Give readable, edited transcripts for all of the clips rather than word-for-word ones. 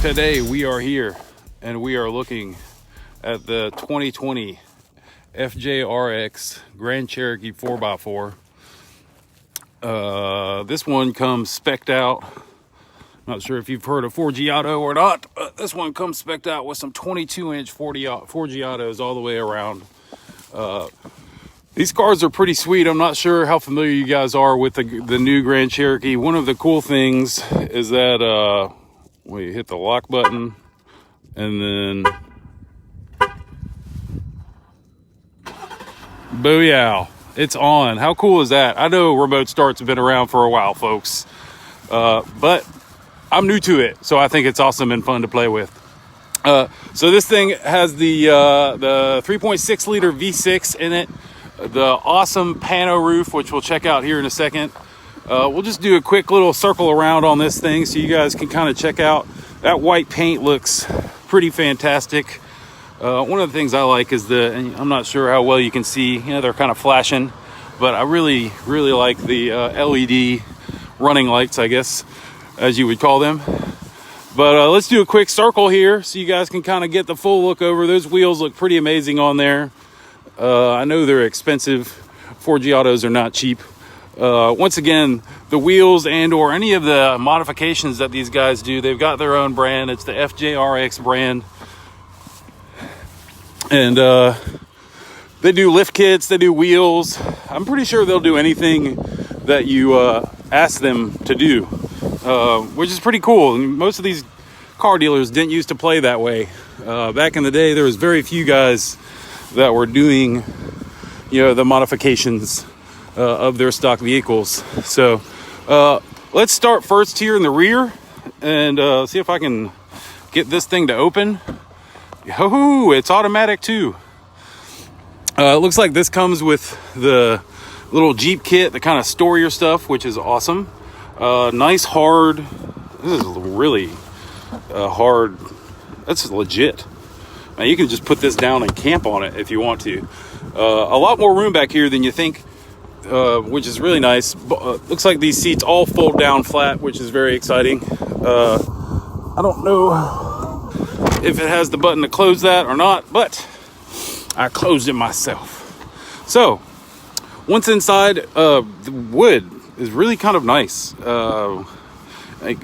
Today we are here and we are looking at the 2020 FJRX Grand Cherokee 4x4. This one comes spec'd out. Not sure if you've heard of 4G Auto or not, but this one comes spec'd out with some 22-inch 4G Autos all the way around. These cars are pretty sweet. I'm not sure how familiar you guys are with the new Grand Cherokee. One of the cool things is that we hit the lock button and then booyah, it's on. How cool is that? I know remote starts have been around for a while, folks, but I'm new to it, so I think it's awesome and fun to play with. So this thing has the 3.6 liter V6 in it, the awesome pano roof, which we'll check out here in a second. We'll just do a quick little circle around on this thing so you guys can kind of check out. That white paint looks pretty fantastic. One of the things I like is and I'm not sure how well you can see, they're kind of flashing, but I really like the LED running lights, I guess, as you would call them. But let's do a quick circle here so you guys can kind of get the full look over. Those wheels look pretty amazing on there. I know they're expensive. 4G Autos are not cheap. Once again, the wheels and or any of the modifications that these guys do, they've got their own brand. It's the FJRX brand. And they do lift kits, they do wheels. I'm pretty sure they'll do anything that you ask them to do, which is pretty cool. And most of these car dealers didn't used to play that way. Back in the day, there was very few guys that were doing, the modifications of their stock vehicles. So let's start first here in the rear and see if I can get this thing to open. Oh, it's automatic too. It looks like this comes with the little Jeep kit that kind of store your stuff, which is awesome. Nice hard. This is really hard. That's legit. Now you can just put this down and camp on it if you want to. A lot more room back here than you think, which is really nice. Looks like these seats all fold down flat, which is very exciting. I don't know if it has the button to close that or not, but I closed it myself. So once inside, the wood is really kind of nice.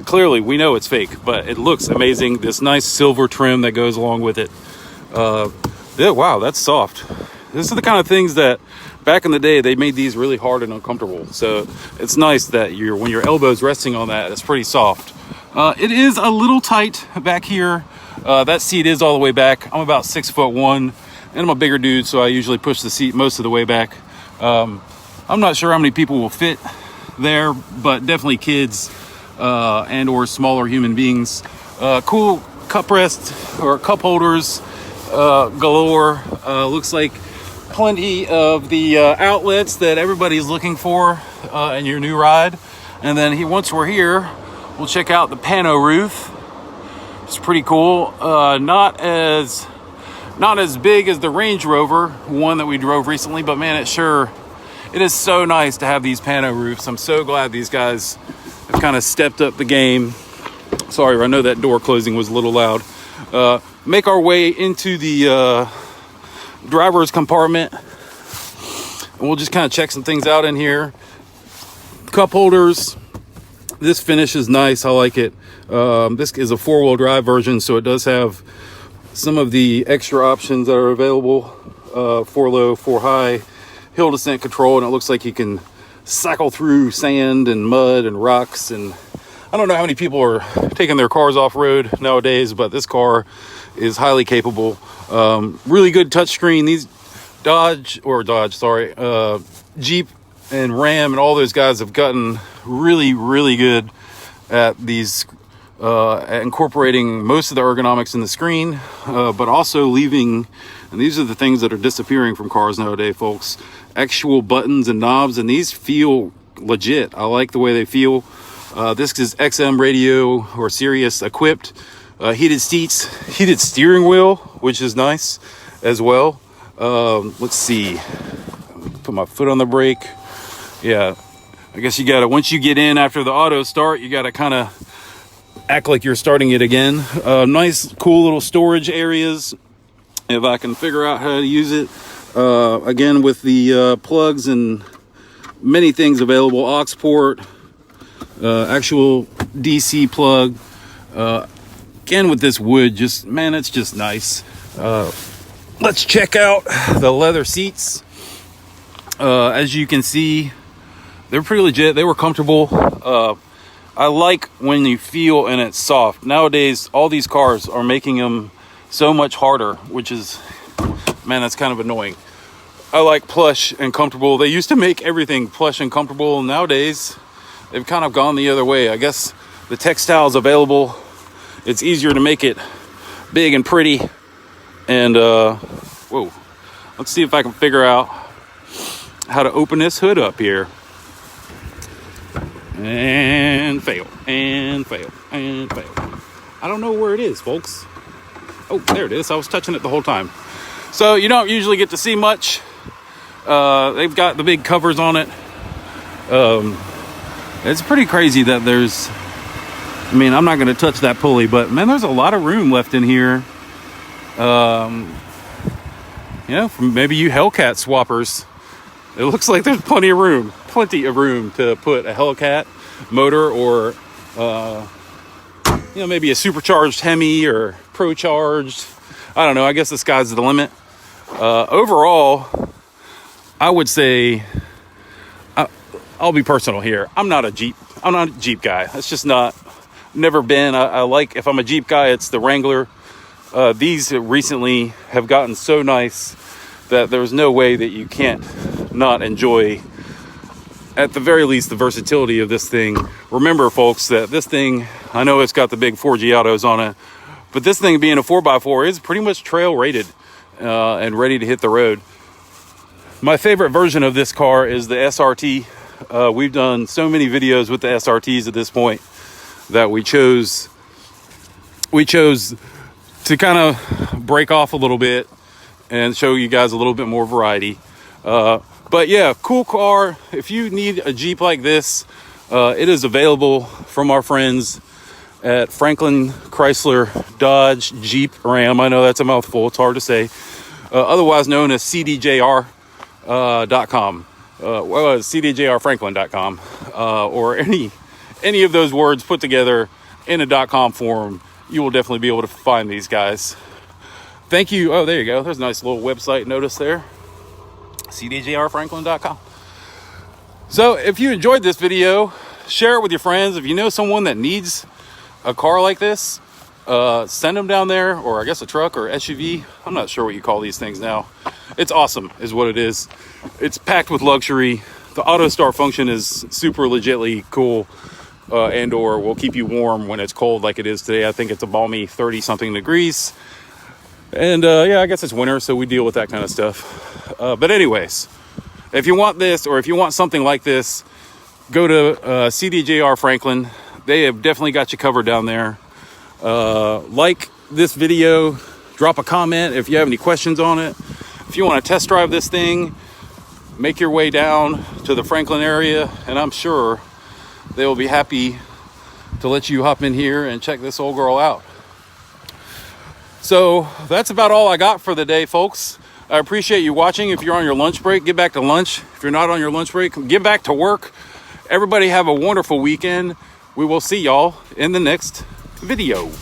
Clearly we know it's fake, but it looks amazing. This nice silver trim that goes along with it. Yeah, wow, that's soft. This is the kind of things that back in the day they made these really hard and uncomfortable. So it's nice that when your elbow's resting on that, it's pretty soft. It is a little tight back here. That seat is all the way back. I'm about 6'1", and I'm a bigger dude, so I usually push the seat most of the way back. I'm not sure how many people will fit there, but definitely kids and or smaller human beings. Cool cup rest or cup holders galore. Looks like plenty of the outlets that everybody's looking for in your new ride. And then once we're here, we'll check out the pano roof. It's pretty cool. Not as big as the Range Rover one that we drove recently, but man, it is so nice to have these pano roofs. I'm so glad these guys have kind of stepped up the game. Sorry, I know that door closing was a little loud. Make our way into the driver's compartment, and we'll just kind of check some things out in here. Cup holders. This finish is nice. I like it. This is a four-wheel drive version, so it does have some of the extra options that are available. 4 low, 4 high, hill descent control, and it looks like you can cycle through sand and mud and rocks. And I don't know how many people are taking their cars off-road nowadays, but this car is highly capable. Really good touchscreen. These Jeep and Ram and all those guys have gotten really good at these, at incorporating most of the ergonomics in the screen, but also leaving, and these are the things that are disappearing from cars nowadays, folks, actual buttons and knobs, and these feel legit. I like the way they feel. This is XM radio or Sirius equipped. Heated seats, heated steering wheel, which is nice as well. Let's see. Put my foot on the brake. Yeah, I guess you gotta, once you get in after the auto start, you gotta kind of act like you're starting it again. Nice, cool little storage areas, if I can figure out how to use it. Again, with the plugs and many things available, aux port, actual DC plug. Again, with this wood, just, man, it's just nice. Let's check out the leather seats. As you can see, they're pretty legit. They were comfortable. I like when you feel and it's soft. Nowadays, all these cars are making them so much harder, which is, man, that's kind of annoying. I like plush and comfortable. They used to make everything plush and comfortable. Nowadays, they've kind of gone the other way. I guess the textile's available. It's easier to make it big and pretty. And, whoa, let's see if I can figure out how to open this hood up here. And fail, and fail, and fail. I don't know where it is, folks. Oh, there it is. I was touching it the whole time. So you don't usually get to see much. They've got the big covers on it. It's pretty crazy that there's, I mean, I'm not going to touch that pulley, but man, there's a lot of room left in here. You know, maybe you Hellcat swappers. It looks like there's plenty of room to put a Hellcat motor, or, you know, maybe a supercharged Hemi or pro-charged. I don't know. I guess the sky's the limit. Overall, I would say, I'll be personal here. I'm not a Jeep guy. That's just not, never been. I like, if I'm a Jeep guy, it's the Wrangler. These recently have gotten so nice that there's no way that you can't not enjoy, at the very least, the versatility of this thing. Remember, folks, that this thing, I know it's got the big 4G autos on it, but this thing being a 4x4 is pretty much trail rated and ready to hit the road. My favorite version of this car is the SRT. We've done so many videos with the SRTs at this point that we chose to kind of break off a little bit and show you guys a little bit more variety. But yeah, cool car. If you need a Jeep like this, it is available from our friends at Franklin Chrysler Dodge Jeep Ram. I know that's a mouthful. It's hard to say. Otherwise known as CDJR.com. CDJRFranklin.com. Or any of those words put together in a .com form, you will definitely be able to find these guys. Thank you. Oh, there you go. There's a nice little website notice there. CDJRFranklin.com. So if you enjoyed this video, share it with your friends. If you know someone that needs a car like this, send them down there, or I guess a truck or SUV. I'm not sure what you call these things now. It's awesome is what it is. It's packed with luxury. The auto start function is super legitly cool, and or will keep you warm when it's cold like it is today. I think it's a balmy 30 something degrees. And yeah, I guess it's winter, so we deal with that kind of stuff. But anyways, if you want this, or if you want something like this, go to CDJR Franklin. They have definitely got you covered down there. Like this video, drop a comment if you have any questions on it. If you want to test drive this thing, make your way down to the Franklin area, and I'm sure they will be happy to let you hop in here and check this old girl out. So that's about all I got for the day, folks. I appreciate you watching. If you're on your lunch break, get back to lunch. If you're not on your lunch break, get back to work. Everybody have a wonderful weekend. We will see y'all in the next video.